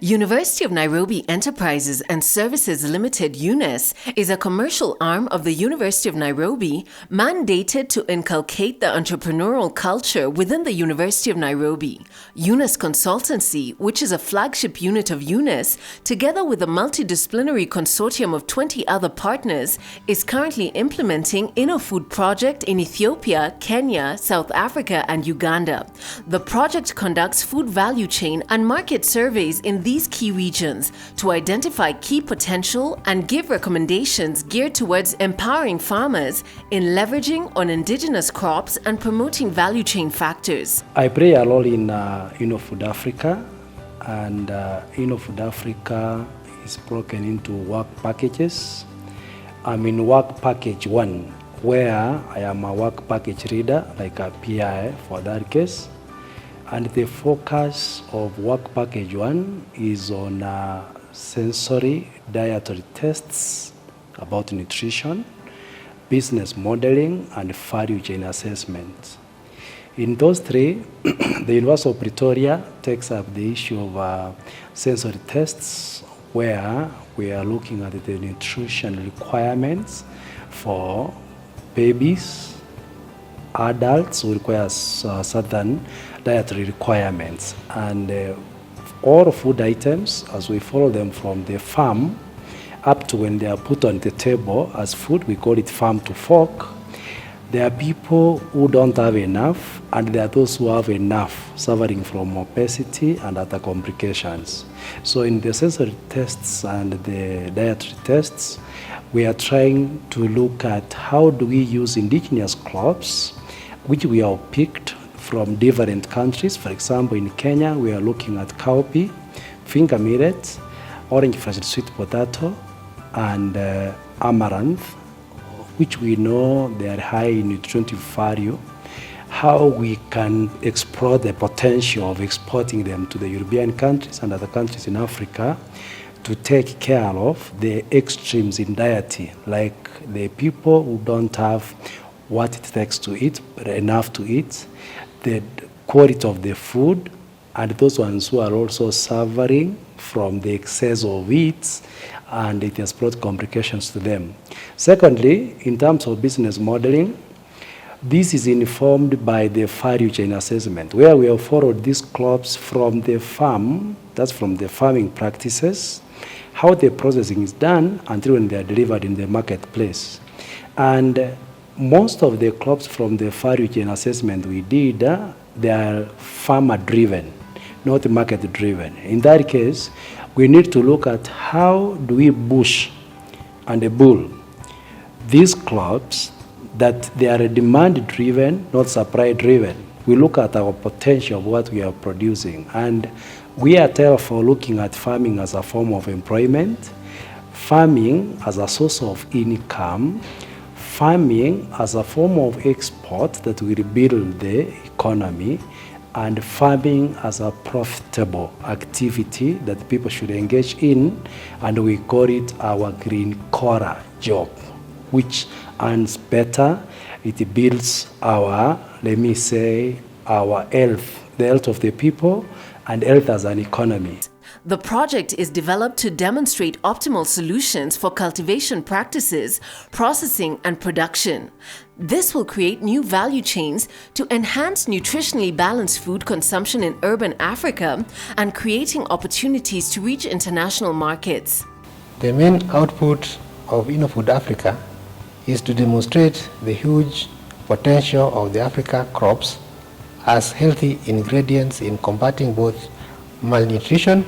University of Nairobi Enterprises and Services Limited (UNIS) is a commercial arm of the University of Nairobi mandated to inculcate the entrepreneurial culture within the University of Nairobi. UNIS Consultancy, which is a flagship unit of UNIS, together with a multidisciplinary consortium of 20 other partners, is currently implementing Innofood project in Ethiopia, Kenya, South Africa, and Uganda. The project conducts food value chain and market surveys in these key regions to identify key potential and give recommendations geared towards empowering farmers in leveraging on indigenous crops and promoting value chain factors. I play a role in Innofood Africa, and Innofood Africa is broken into work packages. I'm in work package 1, where I am a work package leader, like a PI for that case. And the focus of work package 1 is on sensory dietary tests about nutrition, business modeling, and value chain assessment. In those 3, the University of Pretoria takes up the issue of sensory tests, where we are looking at the nutrition requirements for babies, adults who require certain dietary requirements, and all food items, as we follow them from the farm up to when they are put on the table as food, we call it farm to fork. There are people who don't have enough, and there are those who have enough, suffering from obesity and other complications. So in the sensory tests and the dietary tests, we are trying to look at how do we use indigenous crops, which we have picked from different countries. For example, in Kenya, we are looking at cowpea, finger millet, orange fleshed sweet potato, and amaranth, which we know they are high in nutritive value. How we can explore the potential of exporting them to the European countries and other countries in Africa to take care of the extremes in diet, like the people who don't have what it takes to eat, but enough to eat, the quality of the food, and those ones who are also suffering from the excess of it, and it has brought complications to them. Secondly, in terms of business modeling, this is informed by the value chain assessment, where we have followed these crops from the farm, that's from the farming practices, how the processing is done until when they are delivered in the marketplace. And most of the crops from the value chain assessment we did, they are farmer-driven, not market-driven. In that case, we need to look at how do we bush and bull these crops that they are demand-driven, not supply-driven. We look at our potential of what we are producing, and we are therefore looking at farming as a form of employment, farming as a source of income, farming as a form of export that will build the economy, and farming as a profitable activity that people should engage in, and we call it our green collar job, which earns better. It builds our, let me say, our health, the health of the people, and health as an economy. The project is developed to demonstrate optimal solutions for cultivation practices, processing, and production. This will create new value chains to enhance nutritionally balanced food consumption in urban Africa and creating opportunities to reach international markets. The main output of Innofood Africa is to demonstrate the huge potential of the Africa crops as healthy ingredients in combating both malnutrition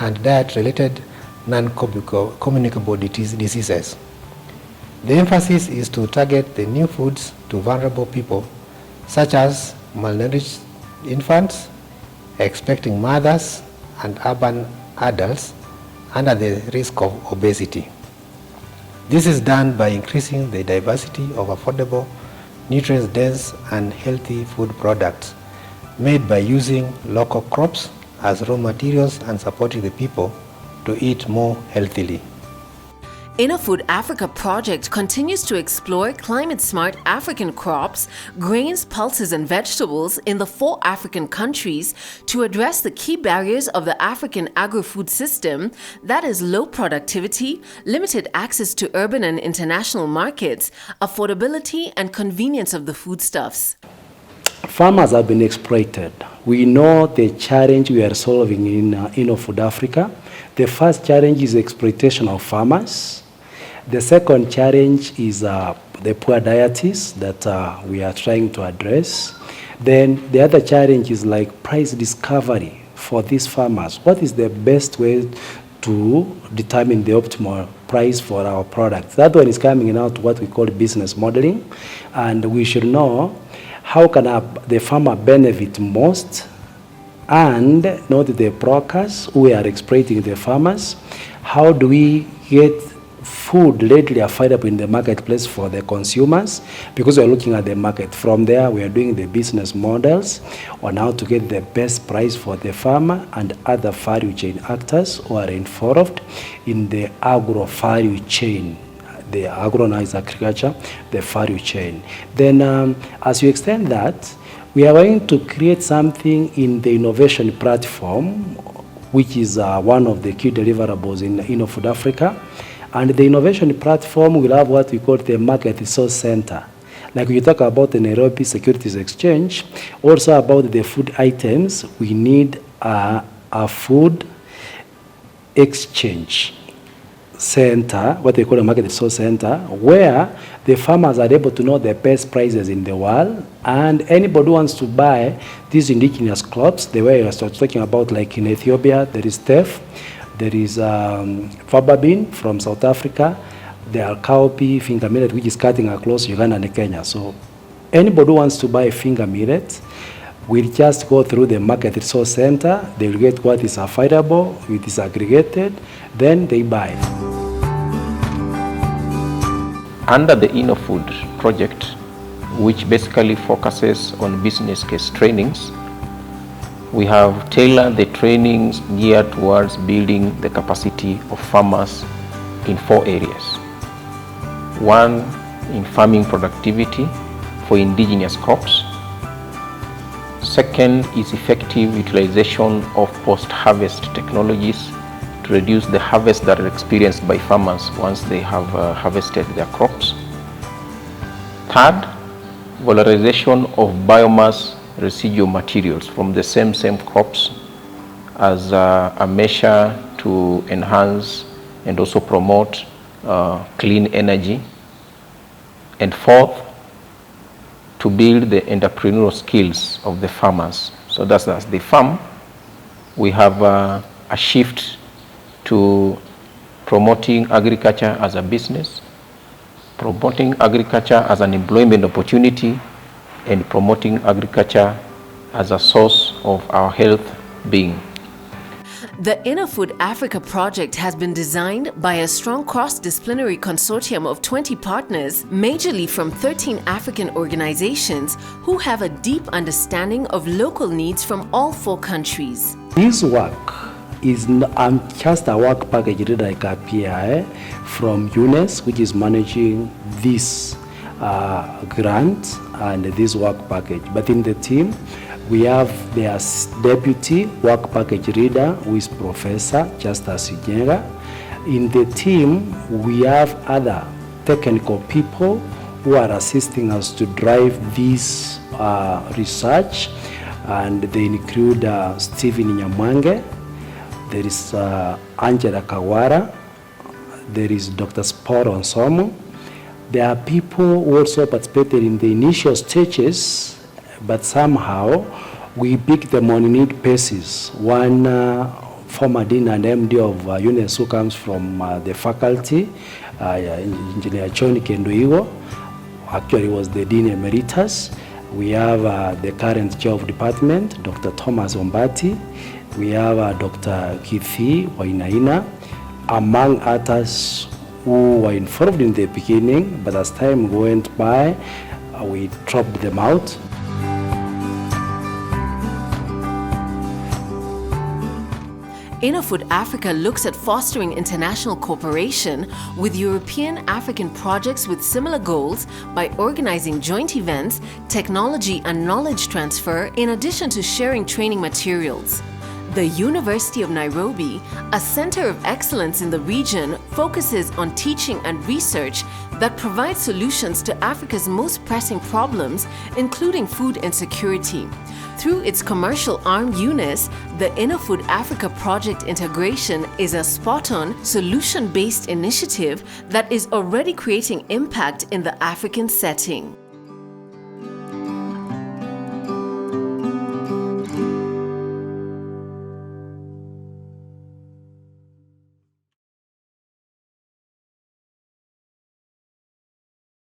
and diet-related non-communicable diseases. The emphasis is to target the new foods to vulnerable people, such as malnourished infants, expecting mothers, and urban adults under the risk of obesity. This is done by increasing the diversity of affordable, nutrient-dense, and healthy food products made by using local crops as raw materials and supporting the people to eat more healthily. Innofood Africa project continues to explore climate-smart African crops, grains, pulses, and vegetables in the 4 African countries to address the key barriers of the African agri-food system, that is low productivity, limited access to urban and international markets, affordability, and convenience of the foodstuffs. Farmers have been exploited. We know the challenge we are solving in Innofood Africa. The first challenge is exploitation of farmers. The second challenge is the poor dieties that we are trying to address. Then the other challenge is like price discovery for these farmers. What is the best way to determine the optimal price for our products? That one is coming out what we call business modeling, and we should know how can the farmer benefit most and not the brokers who are exploiting the farmers. How do we get food readily available in the marketplace for the consumers? Because we are looking at the market. From there, we are doing the business models on how to get the best price for the farmer and other value chain actors who are involved in the agro value chain. The agro now is agriculture, the value chain. Then as you extend that, we are going to create something in the innovation platform, which is one of the key deliverables in Innofood Africa. And the innovation platform will have what we call the market resource center. Like we talk about the Nairobi Securities Exchange, also about the food items, we need a food exchange center, what they call a market resource center, where the farmers are able to know the best prices in the world, and anybody who wants to buy these indigenous crops, the way I was talking about, like in Ethiopia, there is teff, there is faba bean from South Africa, there are cowpea, finger millet, which is cutting across Uganda and Kenya. So anybody who wants to buy finger millet will just go through the market resource center, they will get what is affordable, it is aggregated, then they buy it. Under the Innofood project, which basically focuses on business case trainings, we have tailored the trainings geared towards building the capacity of farmers in 4 areas. 1, in farming productivity for indigenous crops. 2nd is effective utilization of post-harvest technologies to reduce the harvest that are experienced by farmers once they have harvested their crops. 3rd, valorization of biomass residual materials from the same crops as a measure to enhance and also promote clean energy. And 4th, to build the entrepreneurial skills of the farmers. So that's as they farm, we have a shift to promoting agriculture as a business, promoting agriculture as an employment opportunity, and promoting agriculture as a source of our health being. The Innofood Africa project has been designed by a strong cross-disciplinary consortium of 20 partners, majorly from 13 African organizations who have a deep understanding of local needs from all 4 countries. This work is just a work package like a PI from UNES, which is managing this grant and this work package. But in the team, we have their deputy work package leader, who is Professor Justus Ujenga. In the team, we have other technical people who are assisting us to drive this research, and they include Stephen Nyamwange, there is Angela Kawara, there is Dr. Sport Onsomo. There are people who also participated in the initial stages, but somehow we picked them on need basis. One former dean and MD of UNES who comes from the faculty, Engineer John Kenduigo, actually was the dean emeritus. We have the current chair of department, Dr. Thomas Ombati. We have Dr. Kithi Wainaina, among others who were involved in the beginning, but as time went by, we dropped them out. Innofood Africa looks at fostering international cooperation with European African projects with similar goals by organizing joint events, technology and knowledge transfer, in addition to sharing training materials. The University of Nairobi, a center of excellence in the region, focuses on teaching and research that provide solutions to Africa's most pressing problems, including food insecurity. Through its commercial arm UNIS, the Innofood Africa project integration is a spot-on, solution-based initiative that is already creating impact in the African setting.